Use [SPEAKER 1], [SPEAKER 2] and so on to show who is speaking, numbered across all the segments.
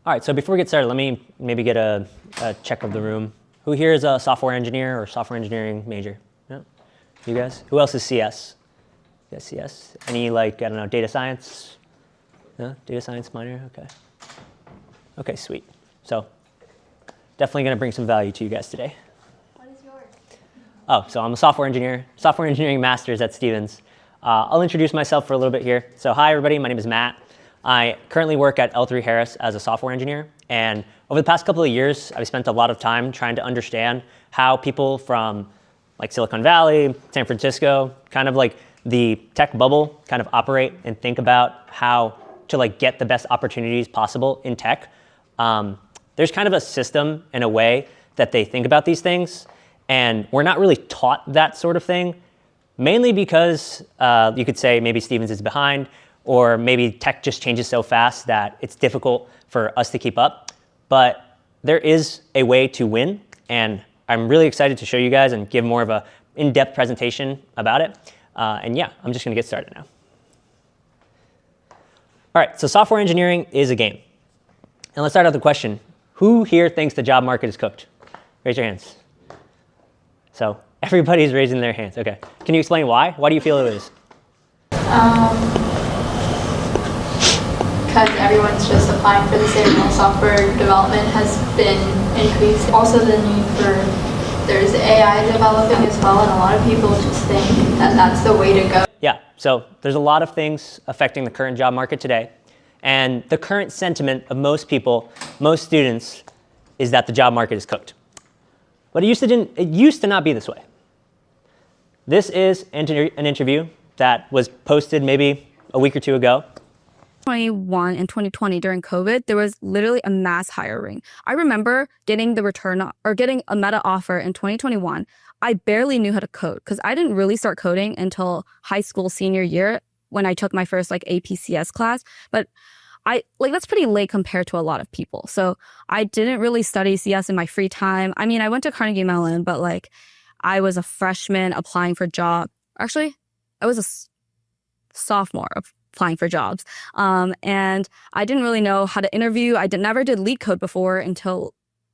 [SPEAKER 1] All right, so before we get started, let me maybe get a check of the room. Who here is a software engineer or software engineering major? Yeah. You guys? Who else is CS? Yes, CS. Any, like, I don't know, data science? Yeah, data science minor? Okay. Okay, sweet. So definitely going to bring some value to you guys today.
[SPEAKER 2] What is yours?
[SPEAKER 1] Oh, so I'm a software engineer, software engineering master's at Stevens. I'll introduce myself for a little bit here. So hi, everybody. My name is Matt. I currently work at L3 Harris as a software engineer. And over the past couple of years, I've spent a lot of time trying to understand how people from like Silicon Valley, San Francisco, kind of like the tech bubble kind of operate and think about how to like get the best opportunities possible in tech. There's kind of a system and a way that they think about these things. And we're not really taught that sort of thing, mainly because you could say maybe Stevens is behind, or maybe tech just changes so fast that it's difficult for us to keep up. But there is a way to win, and I'm really excited to show you guys and give more of an in-depth presentation about it. And yeah, I'm just gonna get started now. All right, so software engineering is a game. And let's start out with the question, who here thinks the job market is cooked? Raise your hands. So everybody's raising their hands, okay. Can you explain why? Why do you feel it is?
[SPEAKER 2] Because everyone's just applying for the same role. Software development has been increased. Also the need for, there's AI developing as well, and a lot of people just think that that's the way to go.
[SPEAKER 1] Yeah, so there's a lot of things affecting the current job market today. And the current sentiment of most people, most students, is that the job market is cooked. But it used to not be this way. This is an interview that was posted maybe a week or two ago.
[SPEAKER 3] 2021 and 2020 during COVID, there was literally a mass hiring. I remember getting getting a Meta offer in 2021. I barely knew how to code because I didn't really start coding until high school senior year when I took my first like APCS class. But that's pretty late compared to a lot of people. So I didn't really study CS in my free time. I mean, I went to Carnegie Mellon, but like I was a freshman applying for job. Actually, I was a sophomore applying for jobs. And I didn't really know how to interview. I never did lead code before until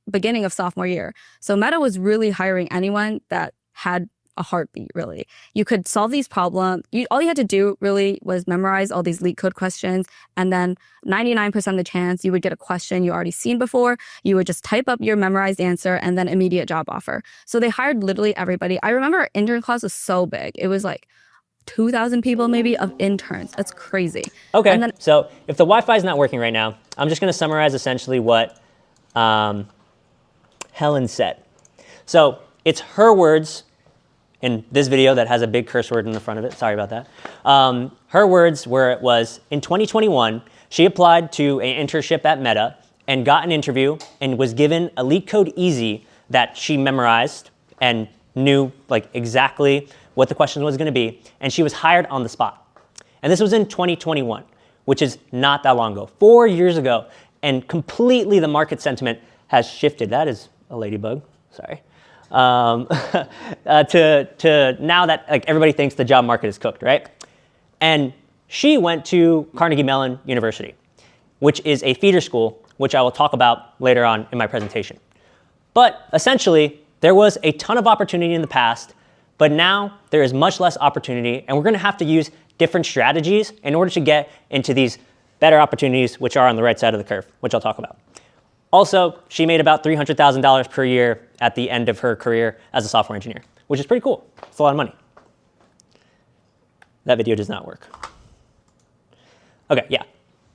[SPEAKER 3] beginning of sophomore year. So Meta was really hiring anyone that had a heartbeat, really. You could solve these problems. All you had to do really was memorize all these lead code questions, and then 99% of the chance you would get a question you already seen before. You would just type up your memorized answer and then immediate job offer. So they hired literally everybody. I remember our intern class was so big. It was like 2,000 people maybe of interns. That's crazy.
[SPEAKER 1] Okay,
[SPEAKER 3] and then,
[SPEAKER 1] so if the Wi-Fi is not working right now, I'm just gonna summarize essentially what Helen said. So it's her words in this video that has a big curse word in the front of it. Sorry about that. Her words were, it was, in 2021, she applied to an internship at Meta and got an interview and was given a leak code easy that she memorized and knew like exactly what the question was gonna be, and she was hired on the spot. And this was in 2021, which is not that long ago, 4 years ago, and completely the market sentiment has shifted. That is a ladybug, sorry. To now that like everybody thinks the job market is cooked, right? And she went to Carnegie Mellon University, which is a feeder school, which I will talk about later on in my presentation. But essentially, there was a ton of opportunity in the past, but now there is much less opportunity, and we're gonna have to use different strategies in order to get into these better opportunities, which are on the right side of the curve, which I'll talk about. Also, she made about $300,000 per year at the end of her career as a software engineer, which is pretty cool. It's a lot of money. That video does not work. Okay, yeah.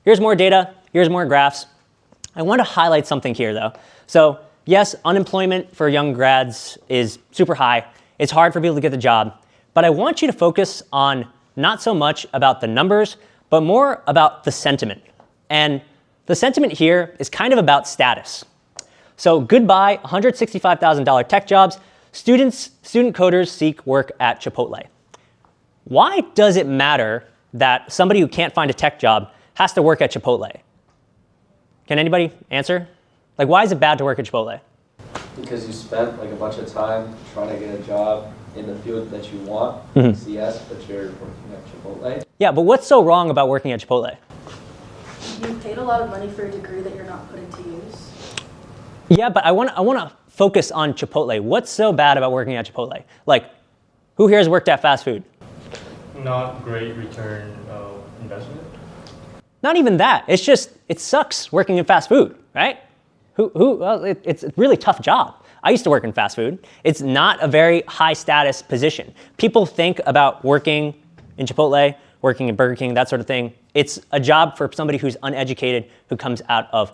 [SPEAKER 1] Here's more data. Here's more graphs. I want to highlight something here, though. So yes, unemployment for young grads is super high. It's hard for people to get the job. But I want you to focus on not so much about the numbers, but more about the sentiment. And the sentiment here is kind of about status. So goodbye, $165,000 tech jobs. Student coders seek work at Chipotle. Why does it matter that somebody who can't find a tech job has to work at Chipotle? Can anybody answer? Like, why is it bad to work at Chipotle?
[SPEAKER 4] Because you spent like a bunch of time trying to get a job in the field that you want, CS, but you're working at Chipotle.
[SPEAKER 1] Yeah, but what's so wrong about working at Chipotle?
[SPEAKER 5] you paid a lot of money for a degree that you're not putting to use?
[SPEAKER 1] Yeah, but I want to focus on Chipotle. What's so bad about working at Chipotle? Like, who here has worked at fast food?
[SPEAKER 6] Not great return of investment.
[SPEAKER 1] Not even that. It's just, it sucks working in fast food, right? Well, it's a really tough job. I used to work in fast food. It's not a very high status position. People think about working in Chipotle, working in Burger King, that sort of thing. It's a job for somebody who's uneducated, who comes out of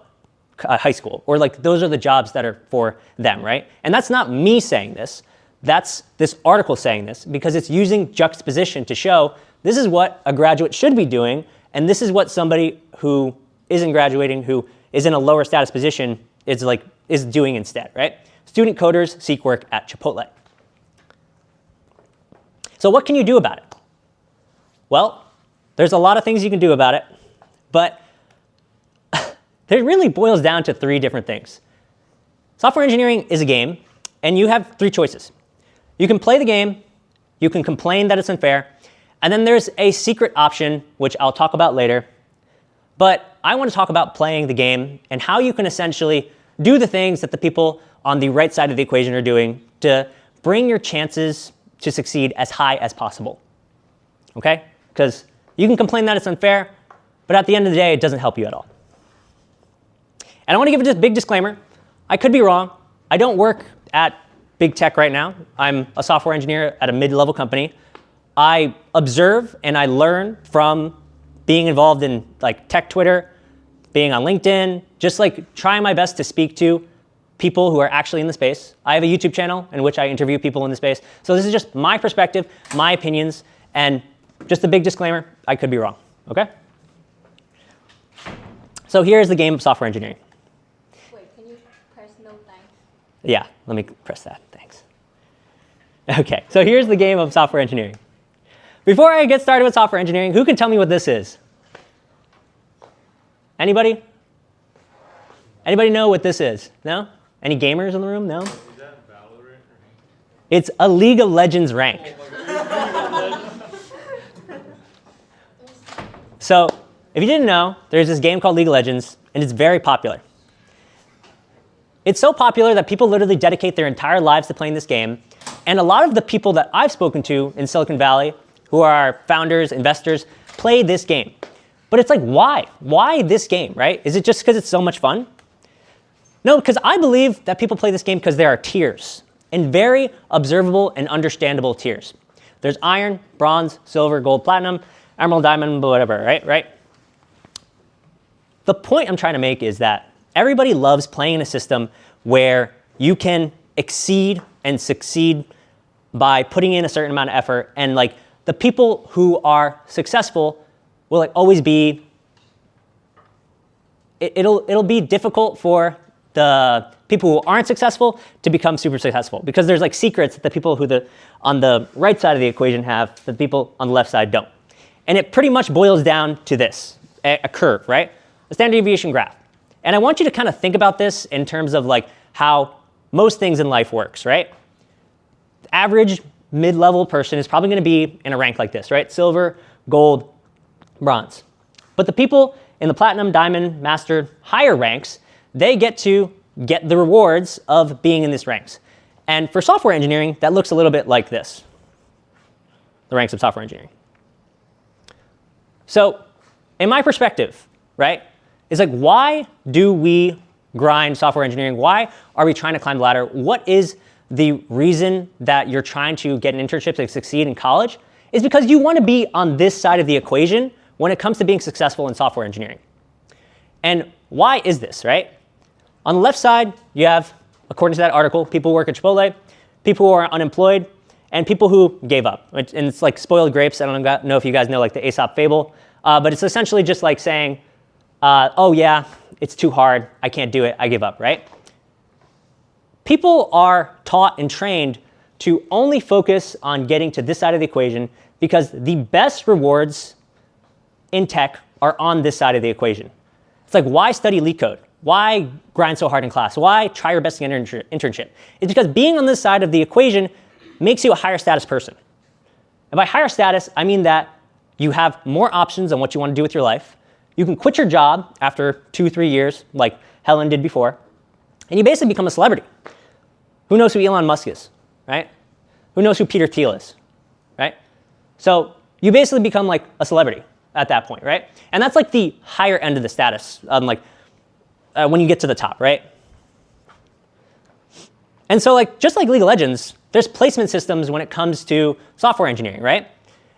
[SPEAKER 1] high school, or like those are the jobs that are for them, right? And that's not me saying this. That's this article saying this because it's using juxtaposition to show this is what a graduate should be doing, and this is what somebody who isn't graduating, who is in a lower status position, is doing instead, right? Student coders seek work at Chipotle. So what can you do about it? Well, there's a lot of things you can do about it, but it really boils down to 3 different things. Software engineering is a game, and you have 3 choices. You can play the game, you can complain that it's unfair, and then there's a secret option, which I'll talk about later. But I want to talk about playing the game and how you can essentially do the things that the people on the right side of the equation are doing to bring your chances to succeed as high as possible. Okay? Because you can complain that it's unfair, but at the end of the day, it doesn't help you at all. And I want to give a big disclaimer. I could be wrong. I don't work at big tech right now. I'm a software engineer at a mid-level company. I observe and I learn from being involved in like tech Twitter, being on LinkedIn, just like trying my best to speak to people who are actually in the space. I have a YouTube channel in which I interview people in the space. So this is just my perspective, my opinions, and just a big disclaimer, I could be wrong, okay? So here's the game of software engineering.
[SPEAKER 2] Wait, can you press no thanks?
[SPEAKER 1] Yeah, let me press that, thanks. Okay, so here's the game of software engineering. Before I get started with software engineering, who can tell me what this is? Anybody? Anybody know what this is? No? Any gamers in the room? No?
[SPEAKER 6] Is that Valorant?
[SPEAKER 1] It's a League of Legends rank. So, if you didn't know, there's this game called League of Legends, and it's very popular. It's so popular that people literally dedicate their entire lives to playing this game, and a lot of the people that I've spoken to in Silicon Valley, who are founders, investors, play this game. But it's like, why? Why this game, right? Is it just because it's so much fun? No, because I believe that people play this game because there are tiers, and very observable and understandable tiers. There's iron, bronze, silver, gold, platinum, emerald, diamond, whatever, right? The point I'm trying to make is that everybody loves playing in a system where you can exceed and succeed by putting in a certain amount of effort, and like the people who are successful will like always be, it'll be difficult for the people who aren't successful to become super successful because there's like secrets that the people who on the right side of the equation have that the people on the left side don't. And it pretty much boils down to this, a curve, right? A standard deviation graph. And I want you to kind of think about this in terms of like how most things in life works, right? The average mid-level person is probably going to be in a rank like this, right? Silver, gold, bronze. But the people in the platinum, diamond, master, higher ranks, they get to get the rewards of being in these ranks. And for software engineering, that looks a little bit like this, the ranks of software engineering. So in my perspective, right, is like, why do we grind software engineering? Why are we trying to climb the ladder? What is the reason that you're trying to get an internship to succeed in college? Is because you want to be on this side of the equation when it comes to being successful in software engineering. And why is this, right? On the left side, you have, according to that article, people who work at Chipotle, people who are unemployed, and people who gave up. And it's like spoiled grapes. I don't know if you guys know like the Aesop fable, but it's essentially just like saying, oh yeah, it's too hard, I can't do it, I give up, right? People are taught and trained to only focus on getting to this side of the equation because the best rewards in tech are on this side of the equation. It's like, why study leak code? Why grind so hard in class? Why try your best to get an internship? It's because being on this side of the equation makes you a higher status person. And by higher status, I mean that you have more options on what you want to do with your life. you can quit your job after 2-3 years, like Helen did before, and you basically become a celebrity. Who knows who Elon Musk is, right? Who knows who Peter Thiel is, right? So you basically become like a celebrity at that point, right? And that's like the higher end of the status, when you get to the top, right? And so like just like League of Legends, there's placement systems when it comes to software engineering, right?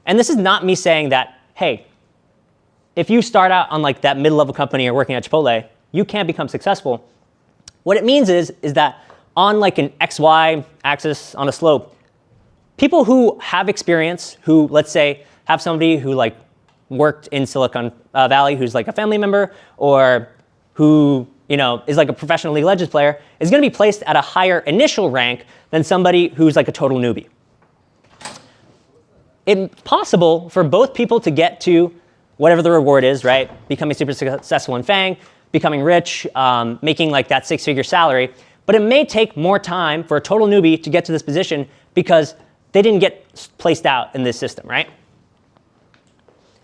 [SPEAKER 1] And this is not me saying that, hey, if you start out on like that mid-level company or working at Chipotle, you can't become successful. What it means is that on like an XY axis on a slope, people who have experience, who let's say have somebody who like worked in Silicon Valley who's like a family member, or who is like a professional League of Legends player, is going to be placed at a higher initial rank than somebody who's like a total newbie. It's possible for both people to get to whatever the reward is, right? Becoming super successful in Fang, becoming rich, making like that 6-figure salary. But it may take more time for a total newbie to get to this position because they didn't get placed out in this system, right?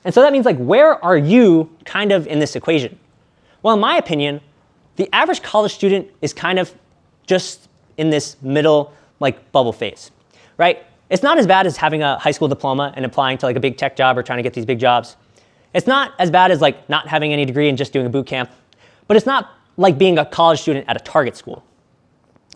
[SPEAKER 1] And so that means like, where are you kind of in this equation? Well, in my opinion, the average college student is kind of just in this middle like bubble phase, right? It's not as bad as having a high school diploma and applying to like a big tech job or trying to get these big jobs. It's not as bad as like not having any degree and just doing a boot camp, but it's not like being a college student at a target school.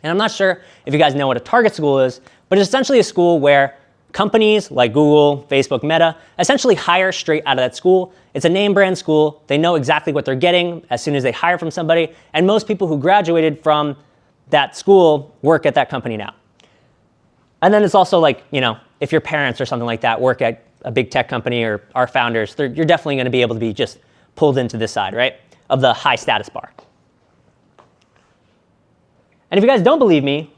[SPEAKER 1] And I'm not sure if you guys know what a target school is, but it's essentially a school where companies like Google, Facebook, Meta essentially hire straight out of that school. It's a name brand school. They know exactly what they're getting as soon as they hire from somebody. And most people who graduated from that school work at that company now. And then it's also like, if your parents or something like that work at a big tech company or are founders, you're definitely going to be able to be just pulled into this side, right, of the high status bar. And if you guys don't believe me,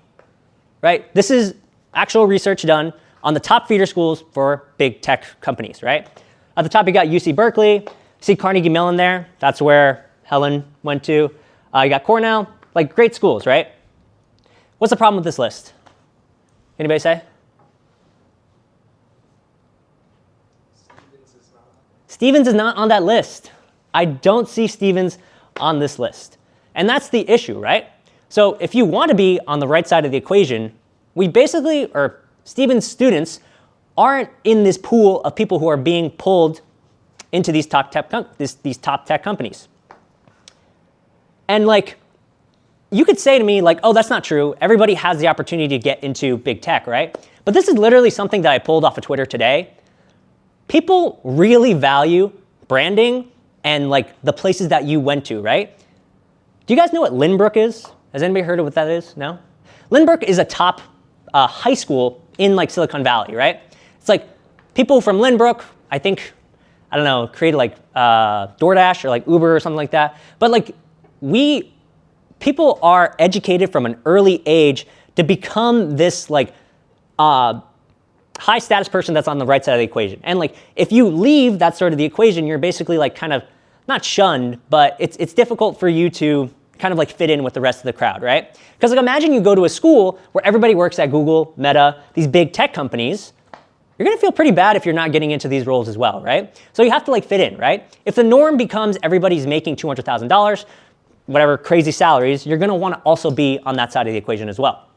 [SPEAKER 1] right, this is actual research done on the top feeder schools for big tech companies, right? At the top, you got UC Berkeley. See Carnegie Mellon there? That's where Helen went to. You got Cornell, like great schools, right? What's the problem with this list? Anybody say? Stevens is not on that list. I don't see Stevens on this list. And that's the issue, right? So if you want to be on the right side of the equation, Stevens students aren't in this pool of people who are being pulled into these top tech companies. And like, you could say to me like, oh, that's not true. Everybody has the opportunity to get into big tech, right? But this is literally something that I pulled off of Twitter today. People really value branding and like the places that you went to, right? Do you guys know what Lynbrook is? Has anybody heard of what that is? No? Lynbrook is a top high school in like Silicon Valley, right? It's like people from Lynbrook, I think, created like DoorDash or like Uber or something like that. But like people are educated from an early age to become this like high status person that's on the right side of the equation. And like if you leave that sort of the equation, you're basically like kind of not shunned, but it's difficult for you to kind of like fit in with the rest of the crowd, right? Because like imagine you go to a school where everybody works at Google, Meta, these big tech companies. You're gonna feel pretty bad if you're not getting into these roles as well, right? So you have to like fit in, right? If the norm becomes everybody's making $200,000, whatever crazy salaries, you're gonna wanna also be on that side of the equation as well.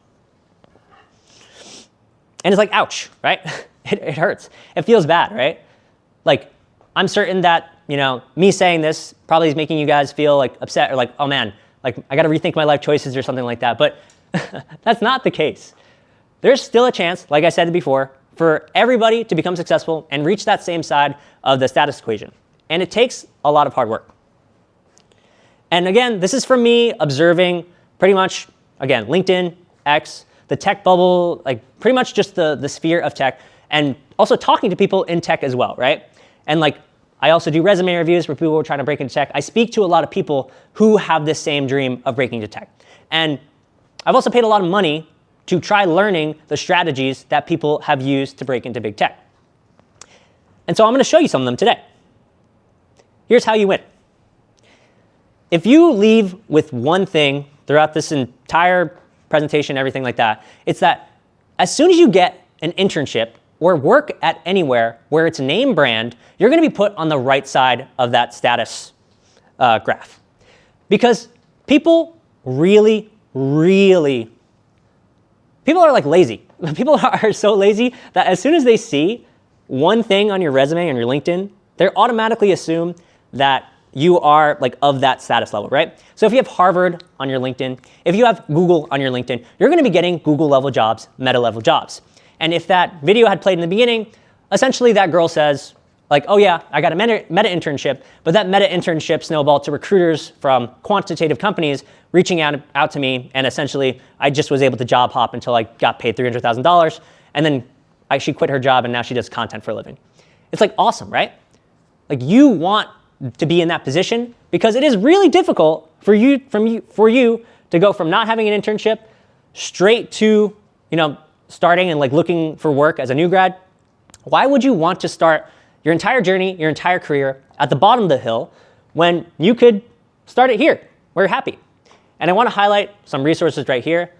[SPEAKER 1] And it's like, ouch, right? It hurts. It feels bad, right? Like, I'm certain that, me saying this probably is making you guys feel like upset or like, oh man, like I gotta rethink my life choices or something like that. But that's not the case. There's still a chance, like I said before, for everybody to become successful and reach that same side of the status equation. And it takes a lot of hard work. And again, this is from me observing pretty much, again, LinkedIn, X, the tech bubble, like pretty much just the sphere of tech, and also talking to people in tech as well, right? And like, I also do resume reviews for people who are trying to break into tech. I speak to a lot of people who have this same dream of breaking into tech. And I've also paid a lot of money to try learning the strategies that people have used to break into big tech. And so I'm gonna show you some of them today. Here's how you win. If you leave with one thing throughout this entire presentation, everything like that, it's that as soon as you get an internship or work at anywhere where it's name brand, you're going to be put on the right side of that status graph. Because people really, people are like lazy. People are so lazy that as soon as they see one thing on your resume, on your LinkedIn, they automatically assume that you are like of that status level, right? So if you have Harvard on your LinkedIn, if you have Google on your LinkedIn, you're going to be getting Google level jobs, Meta level jobs. And if that video had played in the beginning, essentially that girl says like, oh yeah, I got a meta internship, but that meta internship snowballed to recruiters from quantitative companies reaching out to me, and essentially I just was able to job hop until I got paid $300,000, and then she quit her job and now she does content for a living. It's like awesome, right? Like you want to be in that position because it is really difficult for you to go from not having an internship straight to, starting and like looking for work as a new grad. Why would you want to start your entire journey, your entire career at the bottom of the hill when you could start it here where you're happy? And I want to highlight some resources right here.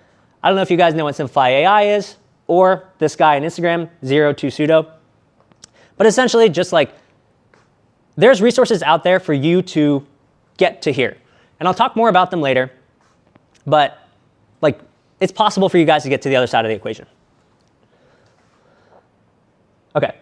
[SPEAKER 1] I don't know if you guys know what Simplify AI is or this guy on Instagram, 02sudo. But essentially just like there's resources out there for you to get to here. And I'll talk more about them later, but like it's possible for you guys to get to the other side of the equation. Okay.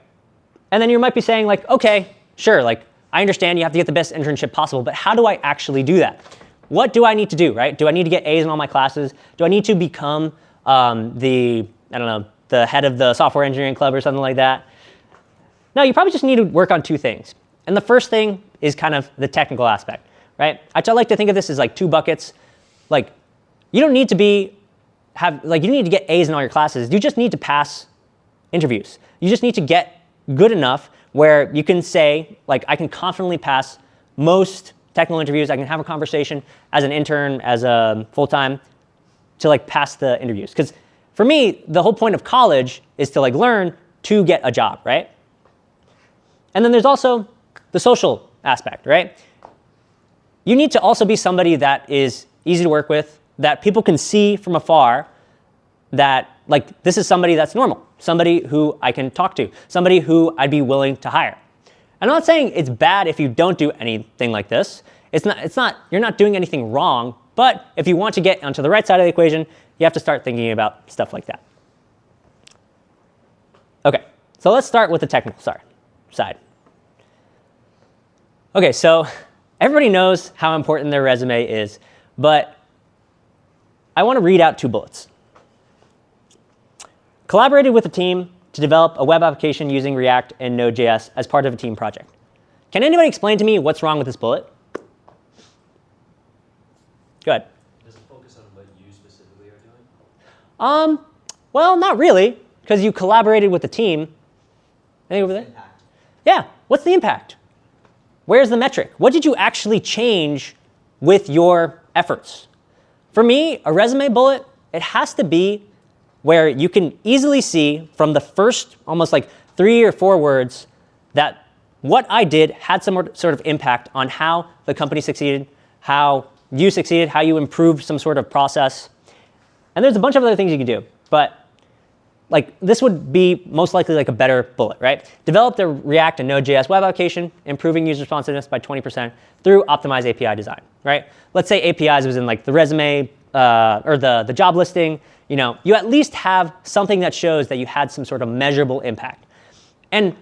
[SPEAKER 1] And then you might be saying like, okay, sure, like I understand you have to get the best internship possible, but how do I actually do that? What do I need to do, right? Do I need to get A's in all my classes? Do I need to become the head of the software engineering club or something like that? No, you probably just need to work on two things. And the first thing is kind of the technical aspect, right? I like to think of this as like two buckets. Like you don't need to you need to get A's in all your classes. You just need to pass interviews. You just need to get good enough where you can say, like, I can confidently pass most technical interviews. I can have a conversation as an intern, as a full-time, to like pass the interviews. Because for me, the whole point of college is to like learn to get a job, right? And then there's also the social aspect, right? You need to also be somebody that is easy to work with, that people can see from afar that like this is somebody that's normal, somebody who I can talk to, somebody who I'd be willing to hire. I'm not saying it's bad if you don't do anything like this. You're not doing anything wrong, but if you want to get onto the right side of the equation, you have to start thinking about stuff like that. Okay, so let's start with the technical side. Okay, so everybody knows how important their resume is, but I want to read out 2 bullets. Collaborated with a team to develop a web application using React and Node.js as part of a team project. Can anybody explain to me what's wrong with this bullet? Go ahead.
[SPEAKER 7] Does it focus on what you specifically are doing?
[SPEAKER 1] Well, not really, because you collaborated with the team. Anything over there?
[SPEAKER 7] Impact.
[SPEAKER 1] Yeah, what's the impact? Where's the metric? What did you actually change with your efforts? For me, a resume bullet, it has to be where you can easily see from the first almost like 3 or 4 words that what I did had some sort of impact on how the company succeeded, how you succeeded, how you improved some sort of process. And there's a bunch of other things you can do, but like this would be most likely like a better bullet, right? Develop the React and Node.js web application, improving user responsiveness by 20% through optimized API design, right? Let's say APIs was in like the resume or the job listing. You at least have something that shows that you had some sort of measurable impact. And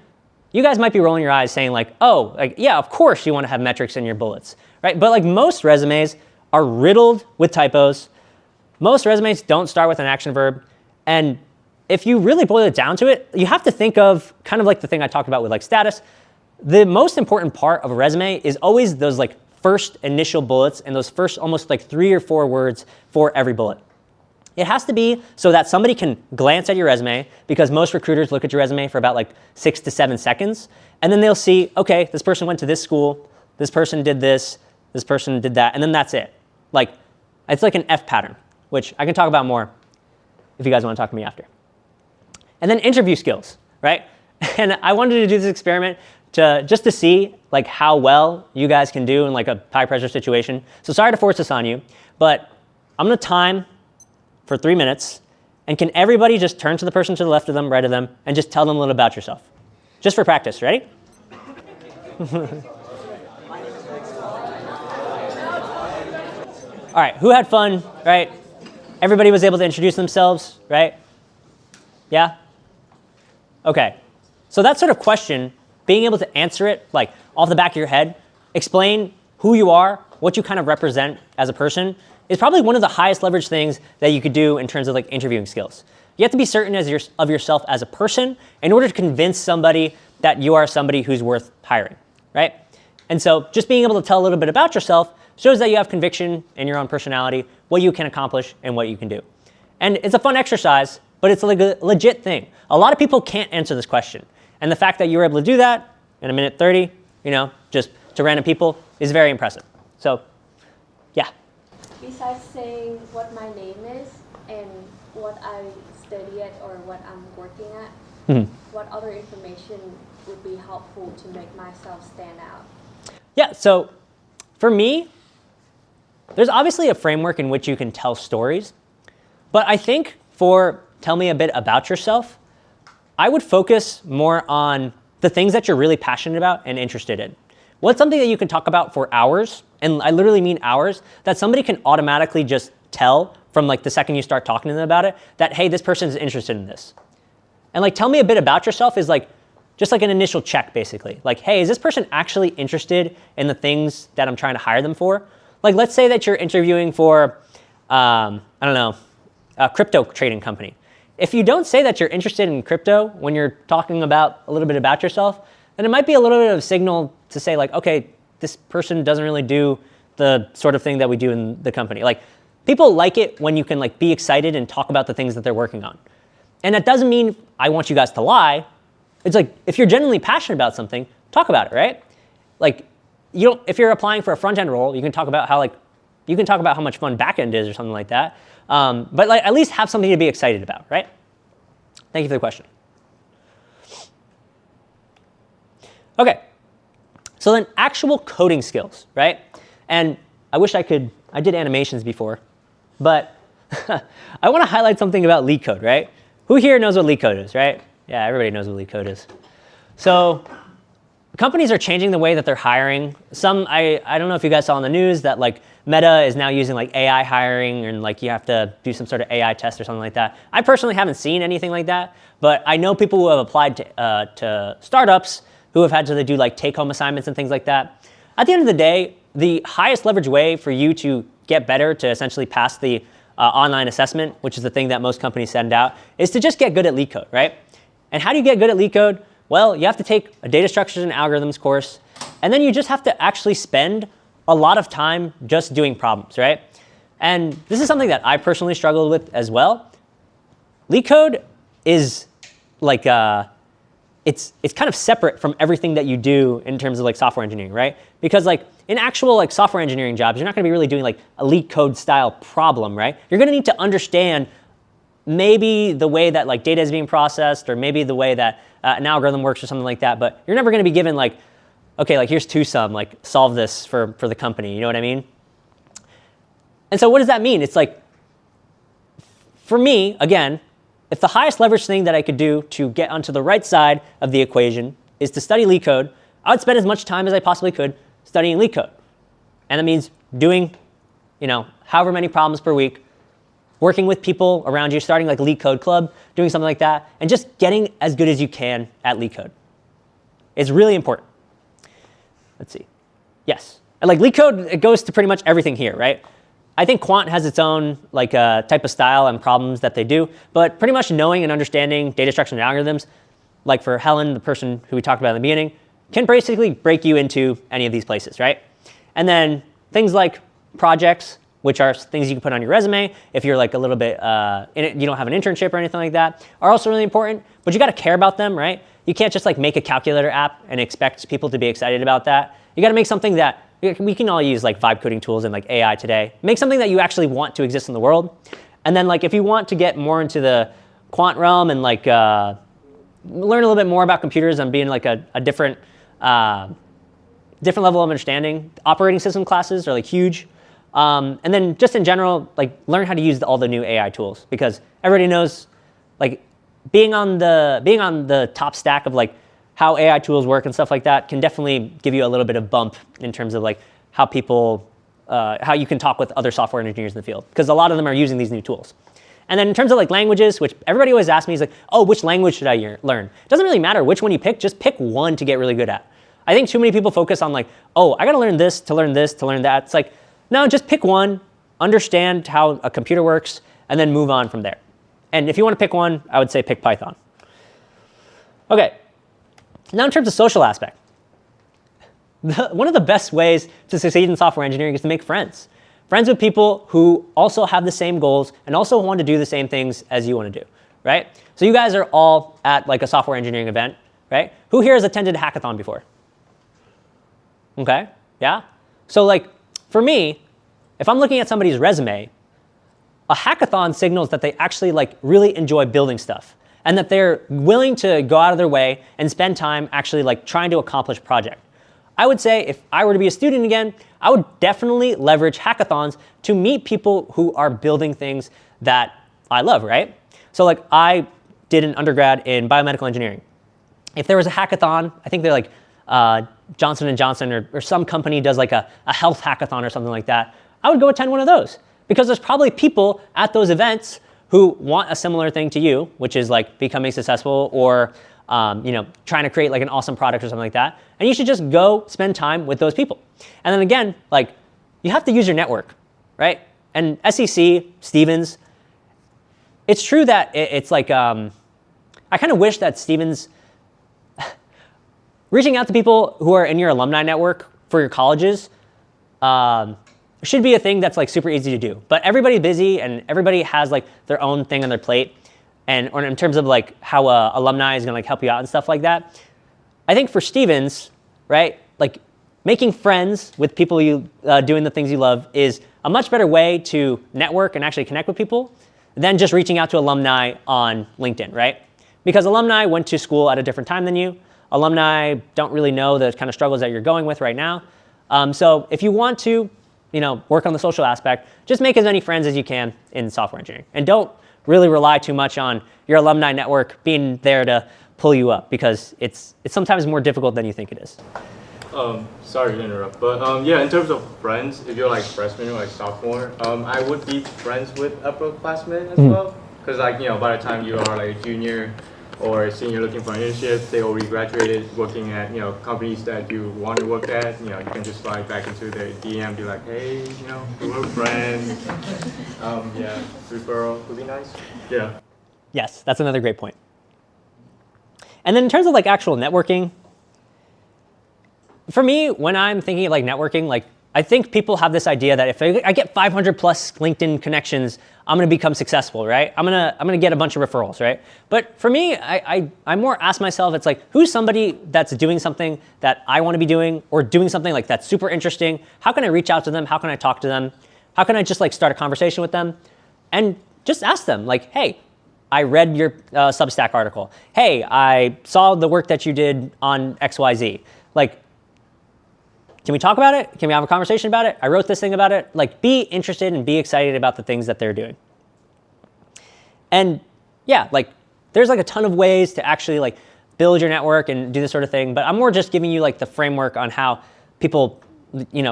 [SPEAKER 1] you guys might be rolling your eyes saying like, oh, like, yeah, of course you want to have metrics in your bullets, right? But like most resumes are riddled with typos. Most resumes don't start with an action verb. And if you really boil it down to it, you have to think of kind of like the thing I talked about with like status. The most important part of a resume is always those like first initial bullets and those first almost like 3 or 4 words for every bullet. It has to be so that somebody can glance at your resume, because most recruiters look at your resume for about like 6 to 7 seconds, and then they'll see, okay, this person went to this school, this person did this person did that, and then that's it. Like, it's like an F pattern, which I can talk about more if you guys want to talk to me after. And then interview skills, right? And I wanted to do this experiment just to see like how well you guys can do in like a high pressure situation. So sorry to force this on you, but I'm gonna time for 3 minutes, And can everybody just turn to the person to the left of them, right of them, and just tell them a little about yourself? Just for practice, ready? All right, who had fun, right? Everybody was able to introduce themselves, right? Yeah? Okay. So that sort of question, being able to answer it like off the back of your head, explain who you are, what you kind of represent as a person, is probably one of the highest leverage things that you could do in terms of like interviewing skills. You have to be certain of yourself as a person in order to convince somebody that you are somebody who's worth hiring, right? And so just being able to tell a little bit about yourself shows that you have conviction in your own personality, what you can accomplish, and what you can do. And it's a fun exercise, but it's like a legit thing. A lot of people can't answer this question. And the fact that you were able to do that in a minute 30, just to random people is very impressive. So, yeah.
[SPEAKER 8] Besides saying what my name is and what I study at or what I'm working at, what other information would be helpful to make myself stand out?
[SPEAKER 1] Yeah, so for me, there's obviously a framework in which you can tell stories, but I think for tell me a bit about yourself, I would focus more on the things that you're really passionate about and interested in. What's something that you can talk about for hours, and I literally mean hours, that somebody can automatically just tell from like the second you start talking to them about it, that, hey, this person is interested in this. And like, tell me a bit about yourself is like, just like an initial check, basically. Like, hey, is this person actually interested in the things that I'm trying to hire them for? Like, let's say that you're interviewing for, I don't know, a crypto trading company. If you don't say that you're interested in crypto when you're talking about a little bit about yourself, then it might be a little bit of a signal to say like, okay, this person doesn't really do the sort of thing that we do in the company. Like, people like it when you can like be excited and talk about the things that they're working on. And that doesn't mean I want you guys to lie. It's like, if you're genuinely passionate about something, talk about it, right? Like, if you're applying for a front-end role, you can talk about how much fun back-end is or something like that. But like, at least have something to be excited about, right? Thank you for the question. Okay, so then actual coding skills, right? And I wish I did animations before, but I want to highlight something about LeetCode, right? Who here knows what LeetCode is, right? Yeah, everybody knows what LeetCode is. So companies are changing the way that they're hiring. Some, I don't know if you guys saw on the news that like Meta is now using like AI hiring and like you have to do some sort of AI test or something like that. I personally haven't seen anything like that, but I know people who have applied to startups who have had to do like take-home assignments and things like that. At the end of the day, the highest leverage way for you to get better to essentially pass the online assessment, which is the thing that most companies send out, is to just get good at LeetCode, right? And how do you get good at LeetCode? Well, you have to take a data structures and algorithms course, and then you just have to actually spend a lot of time just doing problems, right? And this is something that I personally struggled with as well. LeetCode is like, it's kind of separate from everything that you do in terms of like software engineering, right? Because like in actual like software engineering jobs, you're not gonna be really doing like a LeetCode style problem, right? You're gonna need to understand maybe the way that like data is being processed or maybe the way that an algorithm works or something like that, but you're never gonna be given like, okay, like here's two-sum, like solve this for the company, you know what I mean? And so what does that mean? It's like, for me, again, if the highest leverage thing that I could do to get onto the right side of the equation is to study LeetCode, I would spend as much time as I possibly could studying LeetCode. And that means doing, however many problems per week, working with people around you, starting like a LeetCode club, doing something like that, and just getting as good as you can at LeetCode. It's really important. Let's see. Yes. And like LeetCode, it goes to pretty much everything here, right? I think Quant has its own like type of style and problems that they do, but pretty much knowing and understanding data structures and algorithms, like for Helen, the person who we talked about in the beginning, can basically break you into any of these places, right? And then things like projects, which are things you can put on your resume if you're like a little bit, you don't have an internship or anything like that, are also really important, but you gotta care about them, right? You can't just like make a calculator app and expect people to be excited about that. You gotta make something that, we can all use like vibe coding tools and like AI today. Make something that you actually want to exist in the world. And then like if you want to get more into the quant realm and like learn a little bit more about computers and being like a different level of understanding, operating system classes are like huge. And then just in general, like learn how to use all the new AI tools, because everybody knows, like being on the top stack of like how AI tools work and stuff like that can definitely give you a little bit of bump in terms of like how you can talk with other software engineers in the field, because a lot of them are using these new tools. And then in terms of like languages, which everybody always asks me, is like, oh, which language should I learn? It doesn't really matter which one you pick, just pick one to get really good at. I think too many people focus on like, oh, I gotta learn this to learn this to learn that. It's like, no, just pick one, understand how a computer works, and then move on from there. And if you want to pick one, I would say pick Python. Okay, now in terms of social aspect. One of the best ways to succeed in software engineering is to make friends. Friends with people who also have the same goals and also want to do the same things as you want to do, right? So you guys are all at like a software engineering event, right? Who here has attended a hackathon before? Okay, yeah? So like, for me, if I'm looking at somebody's resume, a hackathon signals that they actually like really enjoy building stuff and that they're willing to go out of their way and spend time actually like trying to accomplish a project. I would say if I were to be a student again, I would definitely leverage hackathons to meet people who are building things that I love, right? So like I did an undergrad in biomedical engineering. If there was a hackathon, I think they're like Johnson & Johnson or some company does like a health hackathon or something like that, I would go attend one of those, because there's probably people at those events who want a similar thing to you, which is like becoming successful or trying to create like an awesome product or something like that. And you should just go spend time with those people. And then again, like you have to use your network, right? And SEC, Stevens, it's true that it's like, I kind of wish that Stevens, reaching out to people who are in your alumni network for your colleges should be a thing that's like super easy to do. But everybody's busy and everybody has like their own thing on their plate. Or in terms of like how alumni is gonna like help you out and stuff like that. I think for Stevens, right, like making friends with people you doing the things you love is a much better way to network and actually connect with people than just reaching out to alumni on LinkedIn, right? Because alumni went to school at a different time than you. Alumni don't really know the kind of struggles that you're going with right now. So if you want to, work on the social aspect, just make as many friends as you can in software engineering, and don't really rely too much on your alumni network being there to pull you up, because it's sometimes more difficult than you think it is.
[SPEAKER 6] Sorry to interrupt, but yeah, in terms of friends, if you're like freshman or like sophomore, I would be friends with upperclassmen as well, because like by the time you are like a junior or a senior looking for an internship, they already graduated working at companies that you want to work at. You can just slide back into the DM, be like, hey, we're friends. Yeah, referral would be nice. Yeah.
[SPEAKER 1] Yes, that's another great point. And then in terms of like actual networking, for me, when I'm thinking of like networking, like I think people have this idea that if I get 500 plus LinkedIn connections, I'm gonna become successful, right? I'm gonna get a bunch of referrals, right? But for me, I more ask myself, it's like, who's somebody that's doing something that I wanna be doing, or doing something like that's super interesting? How can I reach out to them? How can I talk to them? How can I just like start a conversation with them? And just ask them like, hey, I read your Substack article. Hey, I saw the work that you did on XYZ. Like, can we talk about it? Can we have a conversation about it? I wrote this thing about it. Like, be interested and be excited about the things that they're doing. And yeah, like there's like a ton of ways to actually like build your network and do this sort of thing, but I'm more just giving you like the framework on how people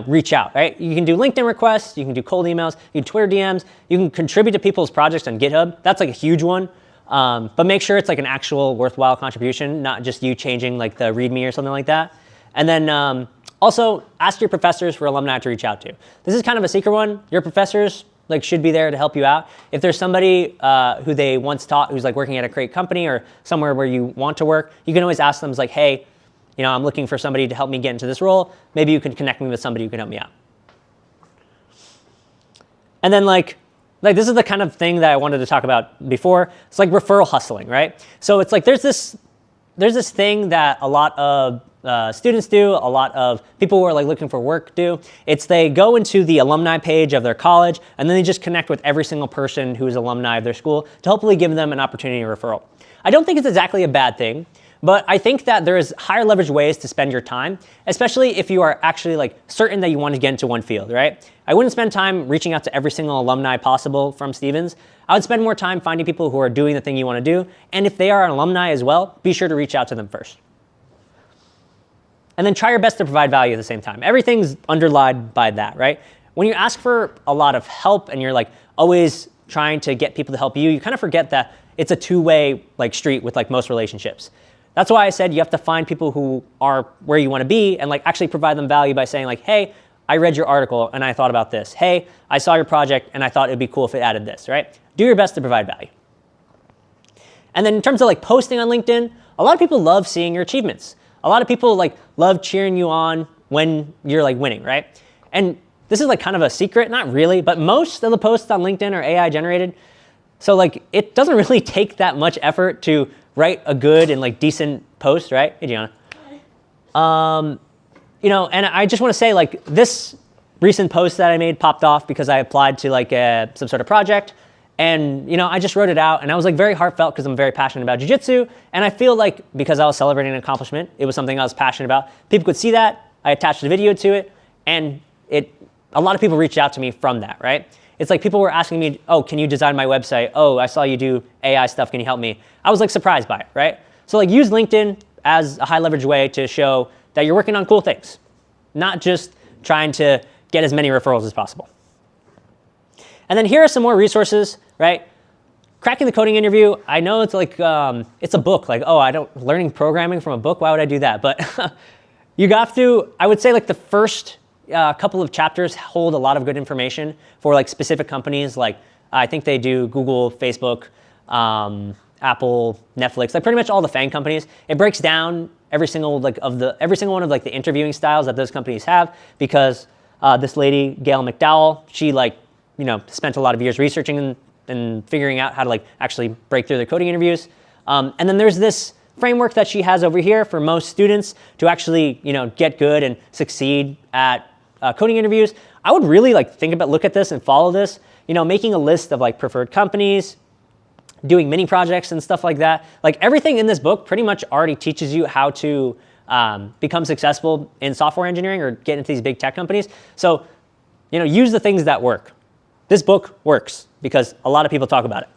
[SPEAKER 1] reach out, right? You can do LinkedIn requests, you can do cold emails, you can Twitter DMs, you can contribute to people's projects on GitHub. That's like a huge one. But make sure it's like an actual worthwhile contribution, not just you changing like the README or something like that. And then also ask your professors for alumni to reach out to. This is kind of a secret one. Your professors like should be there to help you out. If there's somebody who they once taught who's like working at a great company or somewhere where you want to work, you can always ask them like, hey, I'm looking for somebody to help me get into this role. Maybe you can connect me with somebody who can help me out. And then like this is the kind of thing that I wanted to talk about before. It's like referral hustling, right? So it's like there's this thing that a lot of students do, a lot of people who are like looking for work do. It's they go into the alumni page of their college and then they just connect with every single person who is alumni of their school to hopefully give them an opportunity to referral. I don't think it's exactly a bad thing, But I think that there is higher leverage ways to spend your time, especially if you are actually like certain that you want to get into one field, right? I wouldn't spend time reaching out to every single alumni possible from Stevens. I would spend more time finding people who are doing the thing you want to do. And if they are an alumni as well, be sure to reach out to them first. And then try your best to provide value at the same time. Everything's underlined by that, right? When you ask for a lot of help and you're like always trying to get people to help you, you kind of forget that it's a two-way like street with like most relationships. That's why I said you have to find people who are where you want to be and like actually provide them value by saying like, hey, I read your article and I thought about this. Hey, I saw your project and I thought it'd be cool if it added this, right? Do your best to provide value. And then in terms of like posting on LinkedIn, a lot of people love seeing your achievements. A lot of people like love cheering you on when you're like winning, right? And this is like kind of a secret, not really, but most of the posts on LinkedIn are AI generated. So like it doesn't really take that much effort to write a good and like decent post, right? Hey, Gianna. You know, and I just want to say like this recent post that I made popped off because I applied to like some sort of project. And, you know, I just wrote it out and I was like very heartfelt because I'm very passionate about jiu-jitsu. And I feel like because I was celebrating an accomplishment, it was something I was passionate about. People could see that. I attached a video to it and a lot of people reached out to me from that, right? It's like people were asking me, oh, can you design my website? Oh, I saw you do AI stuff. Can you help me? I was like surprised by it, right? So like use LinkedIn as a high leverage way to show that you're working on cool things, not just trying to get as many referrals as possible. And then here are some more resources, right? Cracking the coding interview. I know it's like, it's a book. Like, oh, learning programming from a book. Why would I do that? But you have to, I would say like the first couple of chapters hold a lot of good information for like specific companies. Like I think they do Google, Facebook, Apple, Netflix, like pretty much all the FANG companies. It breaks down every single one of like the interviewing styles that those companies have because this lady, Gail McDowell, she like, you know, spent a lot of years researching and figuring out how to like actually break through the coding interviews. And then there's this framework that she has over here for most students to actually, you know, get good and succeed at coding interviews. I would really like look at this and follow this, you know, making a list of like preferred companies, doing mini projects and stuff like that. Like everything in this book pretty much already teaches you how to become successful in software engineering or get into these big tech companies. So, you know, use the things that work. This book works because a lot of people talk about it.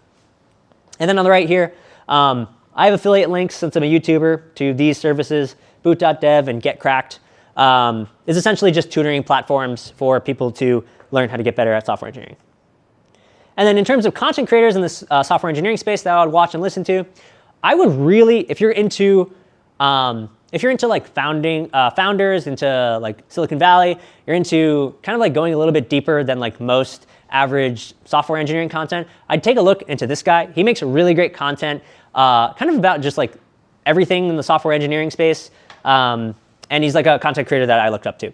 [SPEAKER 1] And then on the right here, I have affiliate links since I'm a YouTuber to these services, Boot.Dev and Get Cracked. Is essentially just tutoring platforms for people to learn how to get better at software engineering. And then in terms of content creators in this software engineering space that I would watch and listen to, I would really, if you're into like founders, into like Silicon Valley, you're into kind of like going a little bit deeper than like most average software engineering content, I'd take a look into this guy. He makes really great content, kind of about just like everything in the software engineering space. And he's like a content creator that I looked up to.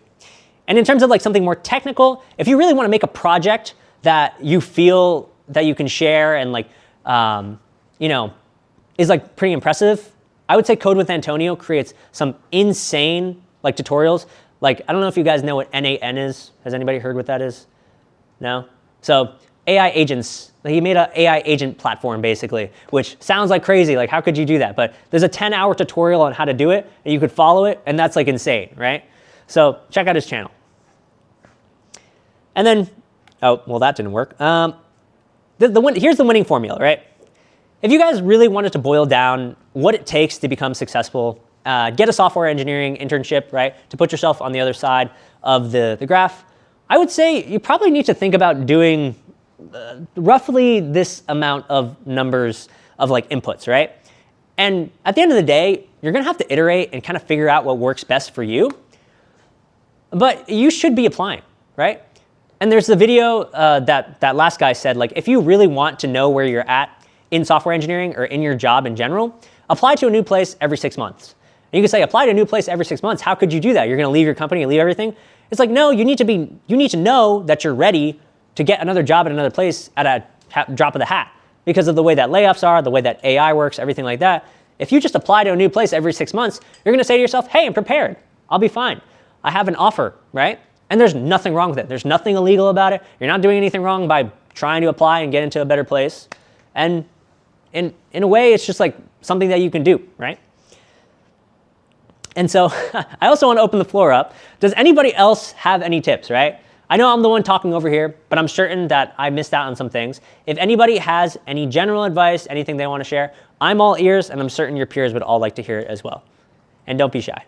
[SPEAKER 1] And in terms of like something more technical, if you really want to make a project that you feel that you can share and like, you know, is like pretty impressive, I would say Code with Antonio creates some insane like tutorials. Like, I don't know if you guys know what N8N is. Has anybody heard what that is? No? So AI agents, he made an AI agent platform basically, which sounds like crazy. Like, how could you do that? But there's a 10-hour tutorial on how to do it, and you could follow it, and that's like insane, right? So check out his channel. And then, oh, well, that didn't work. Here's the winning formula, right? If you guys really wanted to boil down what it takes to become successful, get a software engineering internship, right, to put yourself on the other side of the graph, I would say you probably need to think about doing roughly this amount of numbers of like inputs, right? And at the end of the day, you're gonna have to iterate and kind of figure out what works best for you. But you should be applying, right? And there's the video that last guy said, like, if you really want to know where you're at in software engineering or in your job in general, apply to a new place every 6 months. And you can say, apply to a new place every 6 months. How could you do that? You're gonna leave your company and leave everything? It's like, no, you need to know that you're ready to get another job at another place at a drop of the hat because of the way that layoffs are, the way that AI works, everything like that. If you just apply to a new place every 6 months, you're gonna say to yourself, hey, I'm prepared. I'll be fine. I have an offer, right? And there's nothing wrong with it. There's nothing illegal about it. You're not doing anything wrong by trying to apply and get into a better place. And in a way, it's just like something that you can do, right? And so I also want to open the floor up. Does anybody else have any tips, right? I know I'm the one talking over here, but I'm certain that I missed out on some things. If anybody has any general advice, anything they want to share, I'm all ears, and I'm certain your peers would all like to hear it as well. And don't be shy.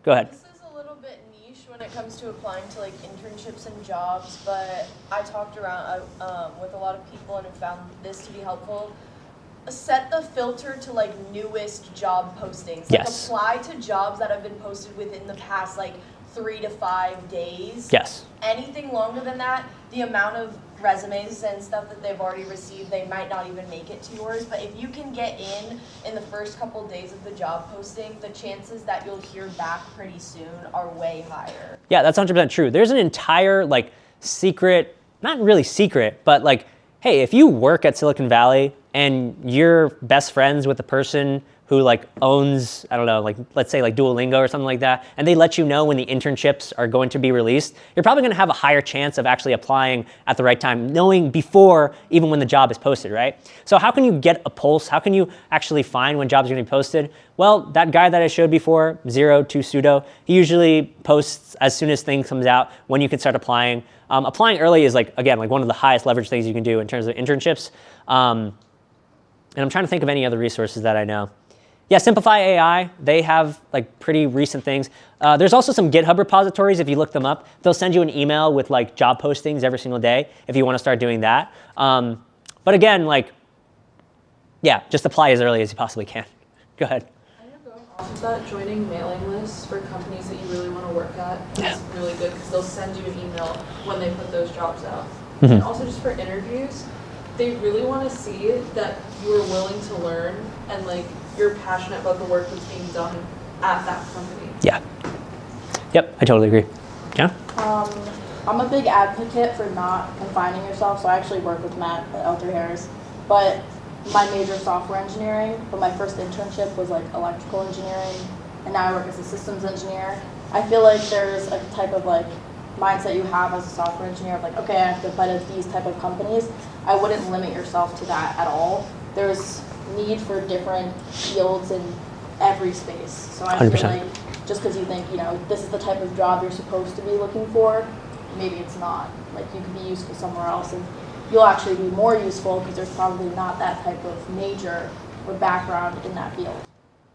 [SPEAKER 1] Go ahead.
[SPEAKER 5] This is a little bit niche when it comes to applying to like internships and jobs, but I talked around with a lot of people and have found this to be helpful. Set the filter to like newest job postings. Like
[SPEAKER 1] Yes.
[SPEAKER 5] apply to jobs that have been posted within the past like 3 to 5 days.
[SPEAKER 1] Yes.
[SPEAKER 5] Anything longer than that, the amount of resumes and stuff that they've already received, they might not even make it to yours. But if you can get in the first couple days of the job posting, the chances that you'll hear back pretty soon are way higher.
[SPEAKER 1] Yeah, that's 100% true. There's an entire like secret, not really secret, but like, hey, if you work at Silicon Valley and you're best friends with the person who like owns, I don't know, like let's say like Duolingo or something like that, and they let you know when the internships are going to be released, you're probably gonna have a higher chance of actually applying at the right time, knowing before even when the job is posted, right? So how can you get a pulse? How can you actually find when jobs are gonna be posted? Well, that guy that I showed before, 02Sudo, he usually posts as soon as things comes out when you can start applying. Applying early is like, again, like one of the highest leverage things you can do in terms of internships. And I'm trying to think of any other resources that I know. Yeah, Simplify AI, they have like pretty recent things. There's also some GitHub repositories. If you look them up, they'll send you an email with like job postings every single day if you want to start doing that. But again, like, yeah, just apply as early as you possibly can. Go ahead.
[SPEAKER 9] Off of that, joining mailing lists for companies that you really want to work at is really good because they'll send you an email when they put those jobs out.
[SPEAKER 1] Mm-hmm.
[SPEAKER 9] And also just for interviews, they really want to see that you are willing to learn and like you're passionate about the work that's being done at that company.
[SPEAKER 1] Yeah. Yep, I totally agree. Yeah?
[SPEAKER 10] I'm a big advocate for not confining yourself, so I actually work with Matt at L3Harris, but my major is software engineering, but my first internship was like electrical engineering, and now I work as a systems engineer. I feel like there's a type of like mindset you have as a software engineer of like, okay, I have to apply to these type of companies. I wouldn't limit yourself to that at all. There's need for different fields in every space. So I
[SPEAKER 1] 100%.
[SPEAKER 10] feel like just because you think, you know, this is the type of job you're supposed to be looking for, maybe it's not. Like you could be useful somewhere else and you'll actually be more useful because there's probably not that type of major or background in that field.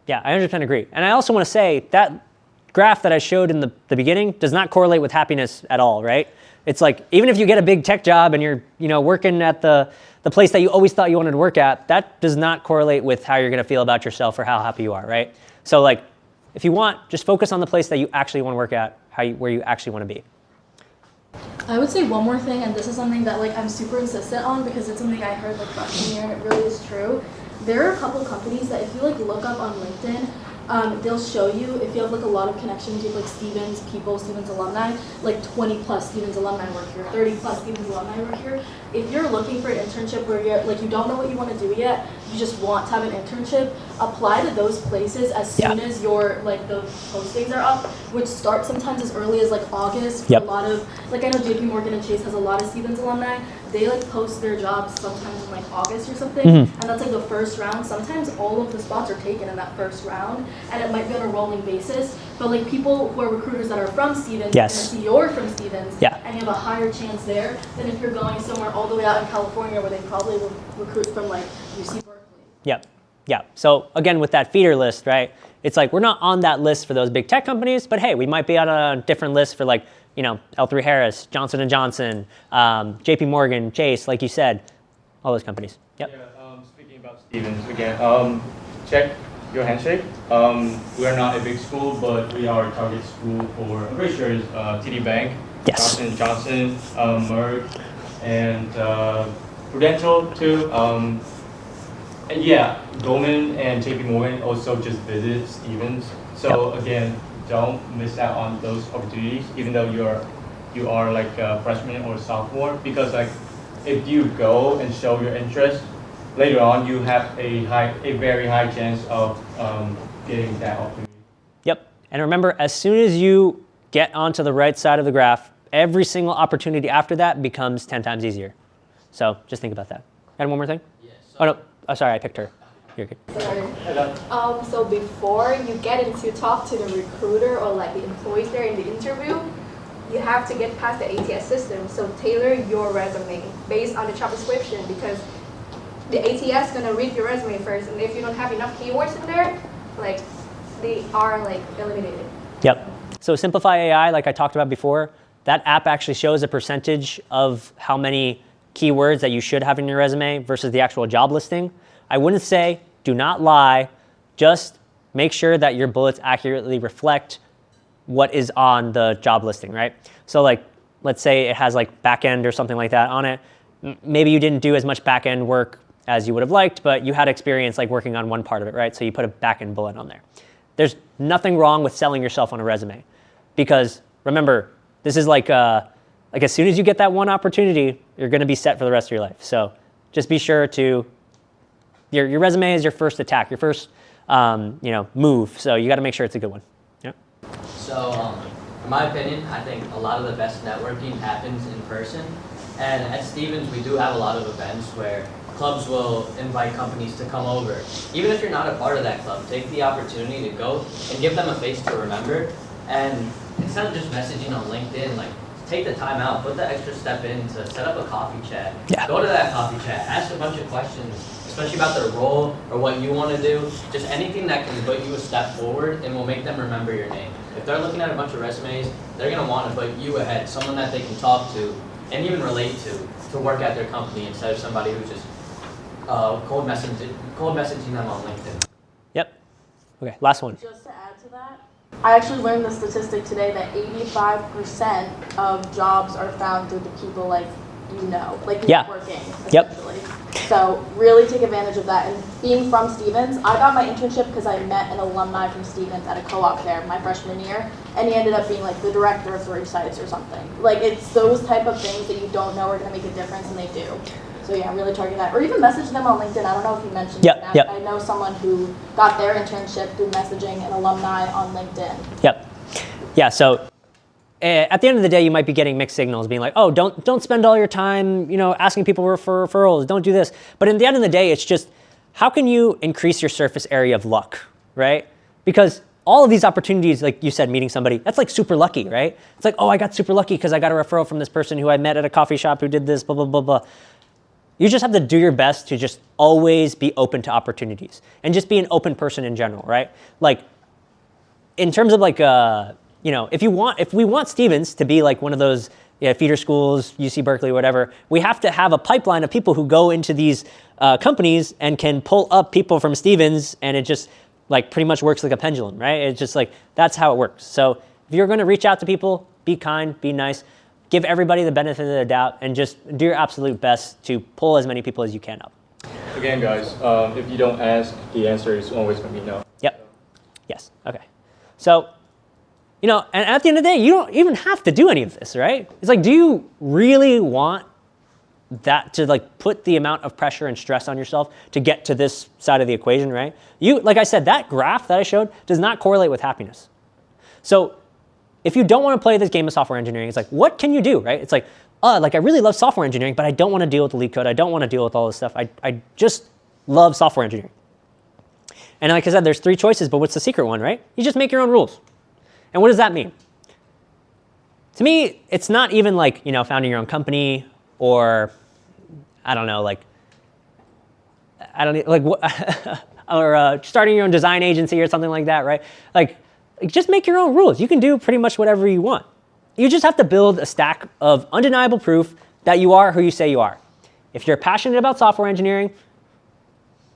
[SPEAKER 1] Yeah, I 100% agree. And I also want to say that graph that I showed in the beginning does not correlate with happiness at all, right? It's like, even if you get a big tech job and you're, you know, working at the place that you always thought you wanted to work at, that does not correlate with how you're going to feel about yourself or how happy you are, right? So like, if you want, just focus on the place that you actually want to work at, where you actually want to be.
[SPEAKER 11] I would say one more thing, and this is something that like I'm super insistent on because it's something I heard like freshman year and it really is true. There are a couple companies that if you like look up on LinkedIn, they'll show you if you have like a lot of connections with like Stevens people, Stevens alumni, like 20 plus Stevens alumni work here, 30 plus Stevens alumni work here. If you're looking for an internship where you're like you don't know what you want to do yet, you just want to have an internship, apply to those places as soon as your like the postings are up, which start sometimes as early as like August.
[SPEAKER 1] Yep.
[SPEAKER 11] A lot of like I know JP Morgan and Chase has a lot of Stevens alumni. They like post their jobs sometimes in like August or something, and that's like the first round. Sometimes all of the spots are taken in that first round, and it might be on a rolling basis. But like people who are recruiters that are from Stevens, and see you're from Stevens, and you have a higher chance there than if you're going somewhere all the way out in California where they probably will recruit from like UC Berkeley.
[SPEAKER 1] Yep. Yeah. So again, with that feeder list, right? It's like we're not on that list for those big tech companies, but hey, we might be on a different list for like, you know, L3Harris, Johnson & Johnson, JP Morgan, Chase, like you said, all those companies. Yep.
[SPEAKER 6] Yeah, speaking about Stevens again, check your handshake. We are not a big school, but we are a target school for, I'm pretty sure it's TD Bank, Johnson & Johnson, Merck, and Prudential too. And yeah, Goldman and JP Morgan also just visited Stevens. So again, don't miss out on those opportunities, even though you are like a freshman or sophomore, because like if you go and show your interest, later on you have a very high chance of getting that opportunity.
[SPEAKER 1] Yep. And remember, as soon as you get onto the right side of the graph, every single opportunity after that becomes 10 times easier. So just think about that. And one more thing?
[SPEAKER 7] Yes.
[SPEAKER 1] Oh no, oh, sorry, I picked her. You're good.
[SPEAKER 12] So before you get into talk to the recruiter or like the employees there in the interview, you have to get past the ATS system. So tailor your resume based on the job description, because the ATS is gonna read your resume first, and if you don't have enough keywords in there, like they are like eliminated.
[SPEAKER 1] Yep. So Simplify AI, like I talked about before, that app actually shows a percentage of how many keywords that you should have in your resume versus the actual job listing. I wouldn't say do not lie, just make sure that your bullets accurately reflect what is on the job listing, right? So like, let's say it has like backend or something like that on it. Maybe you didn't do as much backend work as you would have liked, but you had experience like working on one part of it, right? So you put a backend bullet on there. There's nothing wrong with selling yourself on a resume, because remember, this is like as soon as you get that one opportunity, you're going to be set for the rest of your life. So just be sure to, your resume is your first attack, your first move. So you got to make sure it's a good one. Yeah.
[SPEAKER 13] So in my opinion, I think a lot of the best networking happens in person. And at Stevens, we do have a lot of events where clubs will invite companies to come over. Even if you're not a part of that club, take the opportunity to go and give them a face to remember. And instead of just messaging on LinkedIn, like take the time out, put the extra step in to set up a coffee chat.
[SPEAKER 1] Yeah.
[SPEAKER 13] Go to that coffee chat, ask a bunch of questions, especially about their role or what you want to do. Just anything that can put you a step forward and will make them remember your name. If they're looking at a bunch of resumes, they're going to want to put you ahead, someone that they can talk to and even relate to work at their company, instead of somebody who's just cold messaging them on LinkedIn.
[SPEAKER 1] Yep. Okay, last one.
[SPEAKER 10] Just to add to that, I actually learned the statistic today that 85% of jobs are found through the people like like networking, essentially. So really take advantage of that. And being from Stevens, I got my internship because I met an alumni from Stevens at a co-op there my freshman year, and he ended up being like the director of 3 sites or something. Like it's those type of things that you don't know are going to make a difference, and they do. So yeah, really target that. Or even message them on LinkedIn. I don't know if you mentioned that. I know someone who got their internship through messaging an alumni on LinkedIn.
[SPEAKER 1] Yep. Yeah, so at the end of the day, you might be getting mixed signals, being like, oh, don't spend all your time, asking people for referrals, don't do this. But at the end of the day, it's just, how can you increase your surface area of luck, right? Because all of these opportunities, like you said, meeting somebody, that's like super lucky, right? It's like, oh, I got super lucky because I got a referral from this person who I met at a coffee shop who did this, blah, blah, blah, blah. You just have to do your best to just always be open to opportunities and just be an open person in general, right? Like, in terms of like, if we want Stevens to be like one of those feeder schools, UC Berkeley, whatever, we have to have a pipeline of people who go into these companies and can pull up people from Stevens, and it just like pretty much works like a pendulum, right? It's just like, that's how it works. So if you're going to reach out to people, be kind, be nice, give everybody the benefit of the doubt, and just do your absolute best to pull as many people as you can up.
[SPEAKER 6] Again, guys, if you don't ask, the answer is always going to be no.
[SPEAKER 1] Yep. Yes. Okay. So, and at the end of the day, you don't even have to do any of this, right? It's like, do you really want that to like put the amount of pressure and stress on yourself to get to this side of the equation, right? Like I said, that graph that I showed does not correlate with happiness. So if you don't want to play this game of software engineering, it's like, what can you do, right? It's like, I really love software engineering, but I don't want to deal with the leak code. I don't want to deal with all this stuff. I just love software engineering. And like I said, there's 3 choices, but what's the secret one, right? You just make your own rules. And what does that mean? To me, it's not even like, founding your own company or, or starting your own design agency or something like that, right? Like, just make your own rules. You can do pretty much whatever you want. You just have to build a stack of undeniable proof that you are who you say you are. If you're passionate about software engineering,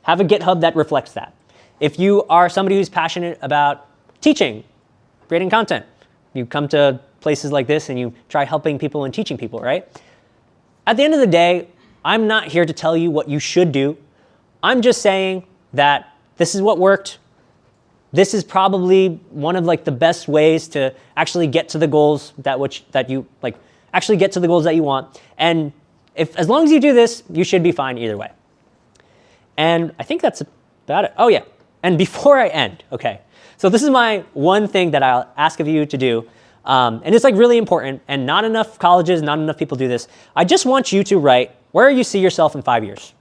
[SPEAKER 1] have a GitHub that reflects that. If you are somebody who's passionate about teaching, creating content, you come to places like this and you try helping people and teaching people, right? At the end of the day, I'm not here to tell you what you should do. I'm just saying that this is what worked. This is probably one of like the best ways to actually get to the goals that you actually get to the goals that you want. And as long as you do this, you should be fine either way. And I think that's about it. Oh yeah, and before I end, okay, so this is my one thing that I'll ask of you to do, and it's like really important, and not enough colleges, not enough people do this. I just want you to write where you see yourself in 5 years.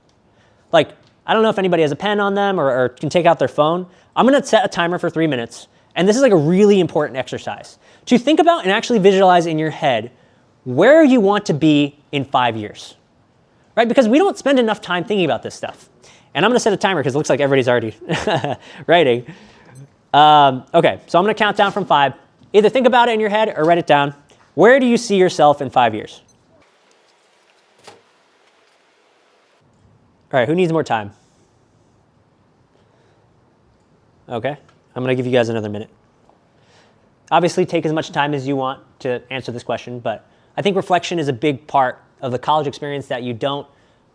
[SPEAKER 1] Like, I don't know if anybody has a pen on them or can take out their phone. I'm going to set a timer for 3 minutes. And this is like a really important exercise to think about and actually visualize in your head where you want to be in 5 years, right? Because we don't spend enough time thinking about this stuff. And I'm going to set a timer because it looks like everybody's already writing. Okay, so I'm going to count down from 5. Either think about it in your head or write it down. Where do you see yourself in 5 years? All right, who needs more time? Okay, I'm going to give you guys another minute. Obviously, take as much time as you want to answer this question, but I think reflection is a big part of the college experience that you don't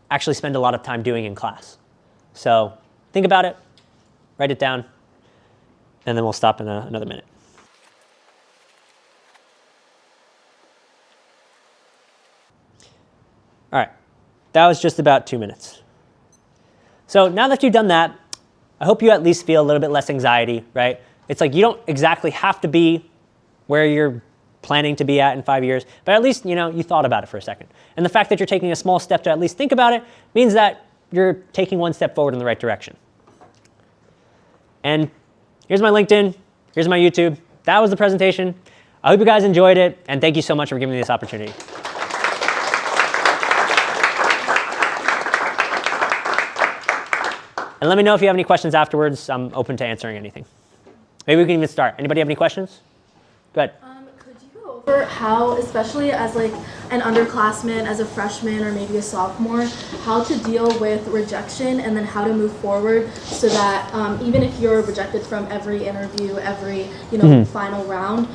[SPEAKER 1] actually spend a lot of time doing in class. So think about it, write it down, and then we'll stop in another minute. All right, that was just about 2 minutes. So now that you've done that, I hope you at least feel a little bit less anxiety, right? It's like you don't exactly have to be where you're planning to be at in 5 years, but at least, you thought about it for a second. And the fact that you're taking a small step to at least think about it means that you're taking one step forward in the right direction. And here's my LinkedIn, here's my YouTube. That was the presentation. I hope you guys enjoyed it, and thank you so much for giving me this opportunity. And let me know if you have any questions afterwards. I'm open to answering anything. Maybe we can even start. Anybody have any questions? Go ahead.
[SPEAKER 11] Could you go over how, especially as like an underclassman, as a freshman or maybe a sophomore, how to deal with rejection and then how to move forward so that even if you're rejected from every interview, every final round,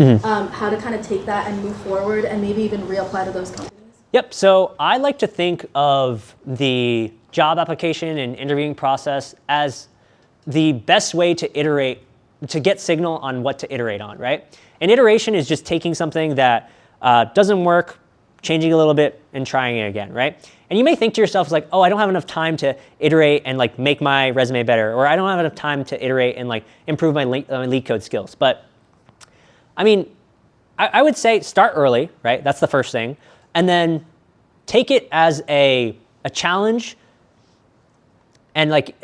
[SPEAKER 11] how to kind of take that and move forward and maybe even reapply to those companies?
[SPEAKER 1] Yep. So I like to think of the job application and interviewing process as the best way to iterate, to get signal on what to iterate on, right? An iteration is just taking something that doesn't work, changing a little bit, and trying it again, right? And you may think to yourself, like, oh, I don't have enough time to iterate and like make my resume better, or I don't have enough time to iterate and like improve my lead code skills. But I mean, I would say start early, right? That's the first thing. And then take it as a challenge. And like,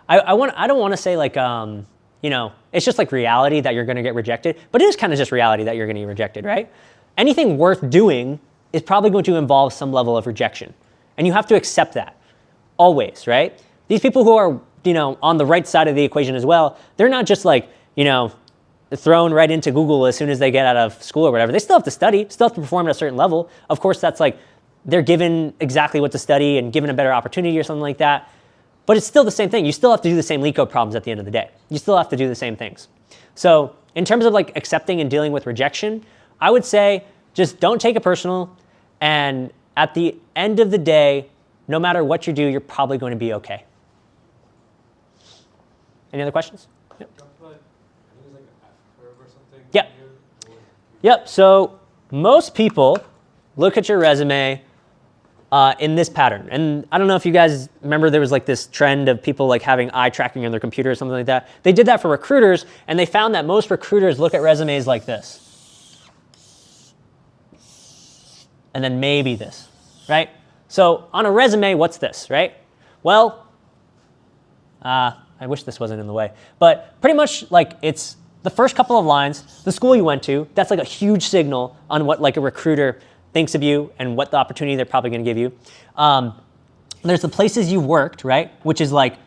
[SPEAKER 1] I don't want to say like, it's just like reality that you're going to get rejected, but it is kind of just reality that you're going to get rejected, right? Anything worth doing is probably going to involve some level of rejection. And you have to accept that always, right? These people who are, on the right side of the equation as well, they're not just like, thrown right into Google as soon as they get out of school or whatever. They still have to study, still have to perform at a certain level. Of course, that's like, they're given exactly what to study and given a better opportunity or something like that. But it's still the same thing. You still have to do the same lead code problems at the end of the day. You still have to do the same things. So in terms of like accepting and dealing with rejection, I would say just don't take it personal. And at the end of the day, no matter what you do, you're probably going to be okay. Any other questions? Yep. Yep. Yep. So most people look at your resume in this pattern. And I don't know if you guys remember, there was like this trend of people like having eye tracking on their computer or something like that. They did that for recruiters, and they found that most recruiters look at resumes like this. And then maybe this, right? So on a resume, what's this, right? Well, I wish this wasn't in the way, but pretty much like it's the first couple of lines, the school you went to, that's like a huge signal on what like a recruiter thinks of you and what the opportunity they're probably going to give you. There's the places you worked, right? Which is like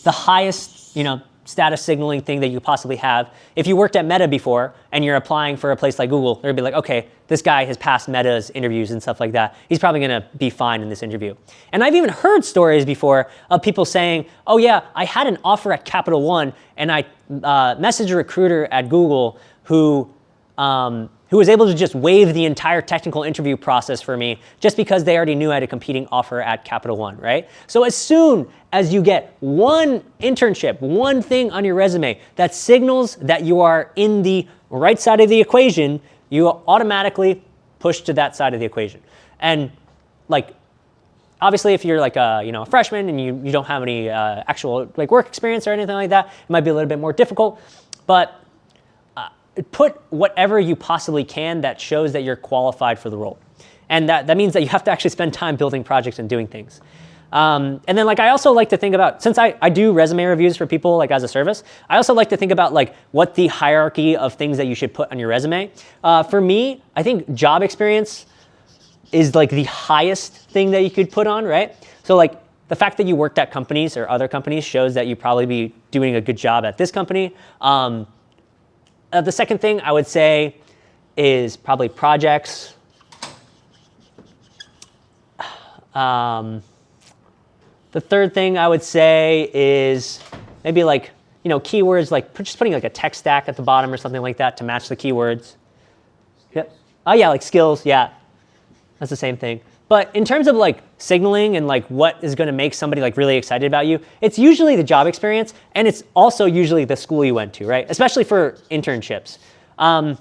[SPEAKER 1] the highest, status signaling thing that you possibly have. If you worked at Meta before and you're applying for a place like Google, they'll be like, okay, this guy has passed Meta's interviews and stuff like that. He's probably going to be fine in this interview. And I've even heard stories before of people saying, oh yeah, I had an offer at Capital One and I messaged a recruiter at Google who was able to just waive the entire technical interview process for me just because they already knew I had a competing offer at Capital One, right? So as soon as you get one internship, one thing on your resume that signals that you are in the right side of the equation, you automatically push to that side of the equation. And like, obviously if you're like a freshman and you don't have any actual like work experience or anything like that, it might be a little bit more difficult, but put whatever you possibly can that shows that you're qualified for the role. And that means that you have to actually spend time building projects and doing things. And then like I also like to think about, since I do resume reviews for people like as a service, I also like to think about like what the hierarchy of things that you should put on your resume. For me, I think job experience is like the highest thing that you could put on, right? So like the fact that you worked at companies or other companies shows that you probably be doing a good job at this company. The second thing I would say is probably projects. The third thing I would say is maybe like, you know, keywords, like just putting like a tech stack at the bottom or something like that to match the keywords. Yep. Oh yeah, like skills, yeah. That's the same thing. But in terms of like signaling and like what is going to make somebody like really excited about you, it's usually the job experience, and it's also usually the school you went to, right? Especially for internships. And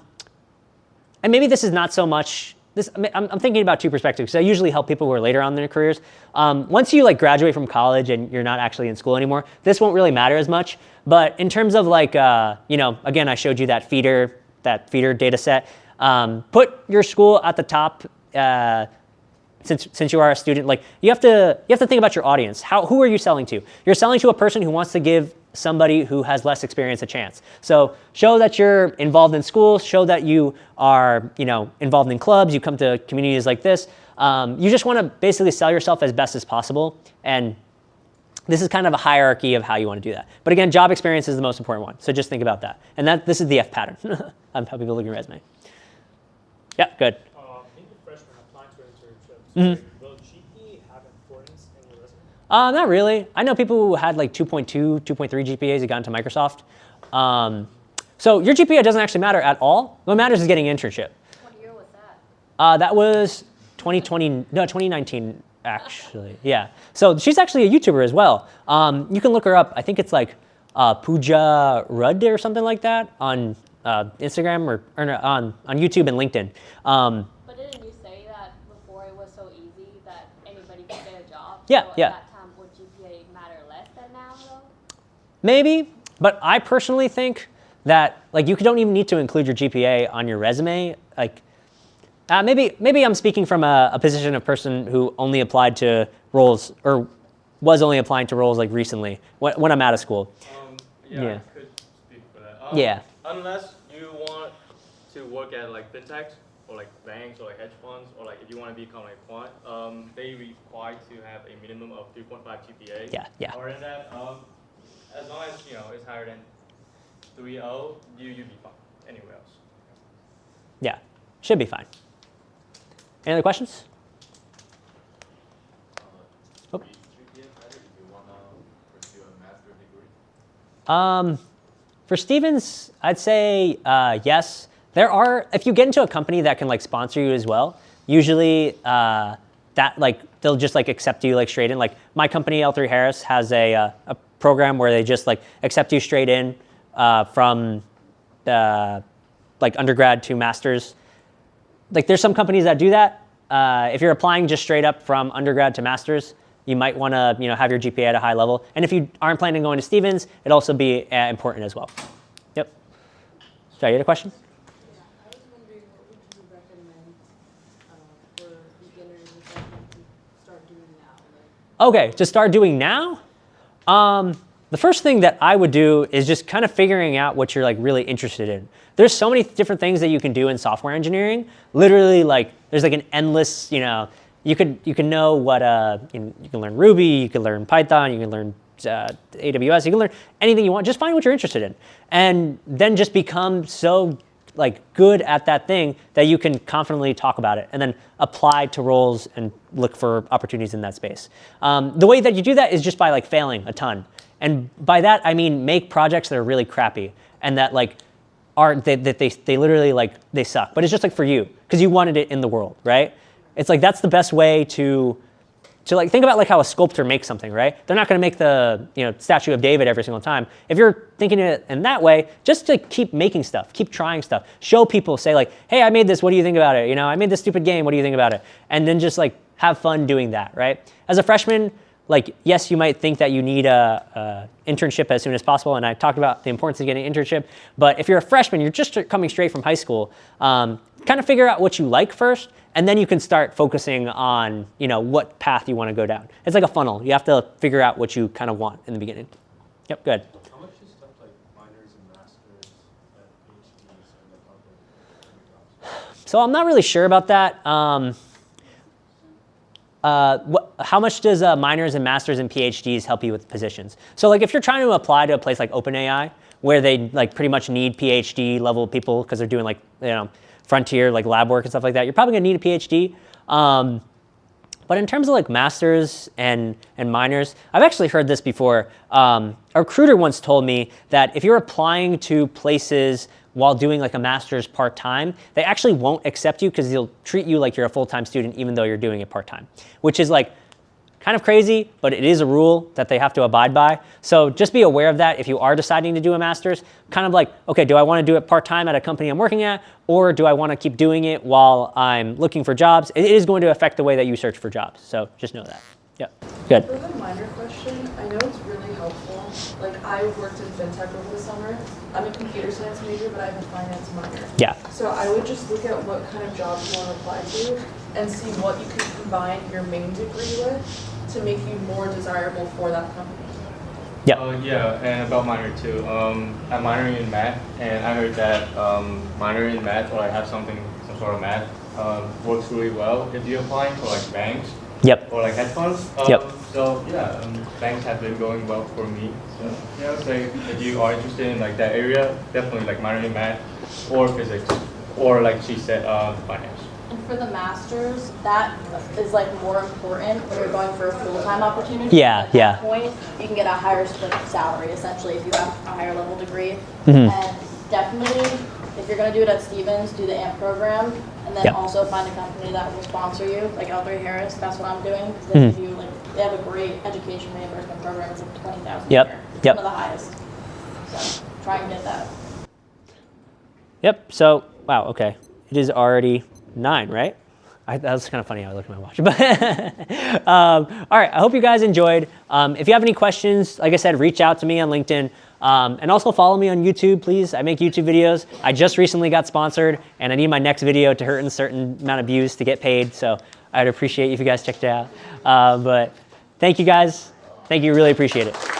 [SPEAKER 1] maybe this is not so much, I'm thinking about two perspectives. So I usually help people who are later on in their careers. Once you like graduate from college and you're not actually in school anymore, this won't really matter as much. But in terms of like, you know, again, I showed you that feeder data set. Put your school at the top. Since you are a student, like you have to think about your audience. Who are you selling to? You're selling to a person who wants to give somebody who has less experience a chance. So show that you're involved in schools. Show that you are, you know, involved in clubs. You come to communities like this. You just want to basically sell yourself as best as possible. And this is kind of a hierarchy of how you want to do that. But again, job experience is the most important one. So just think about that. And this is the F pattern of how people look at your resume. Yeah, good. Mm-hmm.
[SPEAKER 14] Will GPA have importance in your resume?
[SPEAKER 1] Not really. I know people who had like 2.2, 2.3 GPAs that got into Microsoft. So your GPA doesn't actually matter at all. What matters is getting an internship.
[SPEAKER 8] What year was that?
[SPEAKER 1] That was 2019 actually. Yeah. So she's actually a YouTuber as well. You can look her up. I think it's like Pooja Rudd or something like that on Instagram or no, on YouTube and LinkedIn.
[SPEAKER 8] But didn't you say that before it was so easy that anybody could get a job?
[SPEAKER 1] Yeah,
[SPEAKER 8] so
[SPEAKER 1] yeah.
[SPEAKER 8] At that time, would GPA matter less than now, though?
[SPEAKER 1] Maybe, but I personally think that like you don't even need to include your GPA on your resume. Like maybe I'm speaking from a position of person who only applied to roles or was only applying to roles like recently when I'm out of school.
[SPEAKER 6] Yeah, I could speak for that.
[SPEAKER 1] Yeah.
[SPEAKER 6] Unless you want to work at like fintechs or like banks or like hedge funds, or like if you want to become like quant, they require to have a minimum of 3.5 GPA.
[SPEAKER 1] Yeah.
[SPEAKER 6] Or in that, as long as you know it's higher than 3.0, you'd be fine anywhere else.
[SPEAKER 1] Yeah, should be fine. Any other questions? Oh. For Stevens, I'd say yes. There are, if you get into a company that can like sponsor you as well, usually that like they'll just like accept you like straight in. Like my company, L3 Harris, has a program where they just like accept you straight in from like undergrad to master's. Like there's some companies that do that. If you're applying just straight up from undergrad to master's, you might want to have your GPA at a high level. And if you aren't planning on going to Stevens, it'd also be important as well. Yep. Sorry, you had a question?
[SPEAKER 9] Yeah, I was wondering what would you recommend for beginners to start doing now?
[SPEAKER 1] Okay, to start doing now? The first thing that I would do is just kind of figuring out what you're like really interested in. There's so many different things that you can do in software engineering. Literally, like there's like an endless, you can know what you can learn Ruby, you can learn Python, you can learn AWS, you can learn anything you want. Just find what you're interested in, and then just become so like good at that thing that you can confidently talk about it, and then apply to roles and look for opportunities in that space. The way that you do that is just by like failing a ton, and by that I mean make projects that are really crappy and that like they literally like they suck, but it's just like for you because you wanted it in the world, right? It's like that's the best way to like think about like how a sculptor makes something, right? They're not going to make the statue of David every single time. If you're thinking it in that way, just to keep making stuff, keep trying stuff, show people, say like, hey, I made this. What do you think about it? I made this stupid game. What do you think about it? And then just like have fun doing that, right? As a freshman, like, yes, you might think that you need a internship as soon as possible, and I talked about the importance of getting an internship, but if you're a freshman, you're just coming straight from high school, kind of figure out what you like first, and then you can start focusing on, what path you want to go down. It's like a funnel. You have to figure out what you kind of want in the beginning. Yep, good.
[SPEAKER 7] How much is stuff like minors and masters and PhDs and like other?
[SPEAKER 1] So I'm not really sure about that. How much does minors and masters and PhDs help you with positions? So like if you're trying to apply to a place like OpenAI, where they like pretty much need PhD level people because they're doing like, frontier like lab work and stuff like that, you're probably gonna need a PhD. But in terms of like masters and minors, I've actually heard this before. A recruiter once told me that if you're applying to places while doing like a master's part-time, they actually won't accept you because they'll treat you like you're a full-time student even though you're doing it part-time, which is like kind of crazy, but it is a rule that they have to abide by. So just be aware of that if you are deciding to do a master's, kind of like, okay, do I want to do it part-time at a company I'm working at, or do I want to keep doing it while I'm looking for jobs? It is going to affect the way that you search for jobs, so just know that. Yep, good.
[SPEAKER 9] For the minor question, I know it's really helpful. Like, I worked in fintech over the summer. I'm a computer science major, but I have a finance minor.
[SPEAKER 1] Yeah.
[SPEAKER 9] So I would just look at what kind of jobs you want to apply to and see what you can combine your main degree with to make you more desirable for that company.
[SPEAKER 1] Yeah.
[SPEAKER 6] Yeah, and about minor too. I'm minoring in math, and I heard that minoring in math or like have some sort of math works really well if you're applying for like banks.
[SPEAKER 1] Yep.
[SPEAKER 6] Or like hedge funds.
[SPEAKER 1] Yep.
[SPEAKER 6] So yeah, banks have been going well for me. So yeah, I would say if you are interested in like that area, definitely like minoring in math or physics, or like she said, finance.
[SPEAKER 10] And for the masters, that is like more important when you're going for a full-time opportunity.
[SPEAKER 1] Yeah,
[SPEAKER 10] At
[SPEAKER 1] yeah.
[SPEAKER 10] that point, you can get a higher salary essentially if you have a higher level degree.
[SPEAKER 1] Mhm.
[SPEAKER 10] And definitely, if you're going to do it at Stevens, do the AMP program, and then
[SPEAKER 1] Yep.
[SPEAKER 10] also find a company that will sponsor you, like L3 Harris. That's what I'm doing. 'Cause
[SPEAKER 1] Mhm.
[SPEAKER 10] they give you they have a great education reimbursement program. It's like $20,000
[SPEAKER 1] Yep.
[SPEAKER 10] a year. It's
[SPEAKER 1] Yep.
[SPEAKER 10] one of the highest. So try and get that.
[SPEAKER 1] Yep, so, wow, okay. It is already 9, right? That was kind of funny, I was looking at my watch. But all right, I hope you guys enjoyed. If you have any questions, like I said, reach out to me on LinkedIn. And also follow me on YouTube, please. I make YouTube videos. I just recently got sponsored, and I need my next video to hit a certain amount of views to get paid. So I'd appreciate if you guys checked it out. But thank you guys. Thank you, really appreciate it.